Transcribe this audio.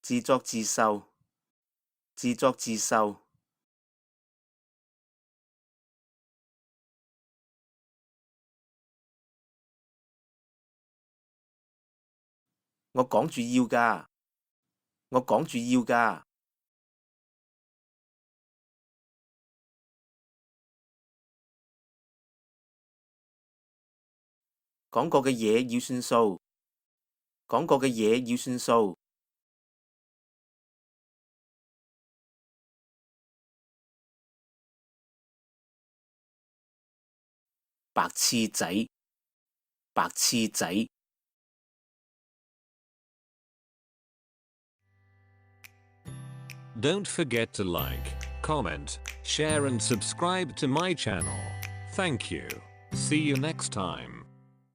自作自受，自作自受。我趕住要㗎，我趕住要㗎。講過嘅嘢要算數，講過嘅嘢要算數。白痴仔，白痴仔。Don't forget to like, comment, share and subscribe to my channel. Thank you. See you next time.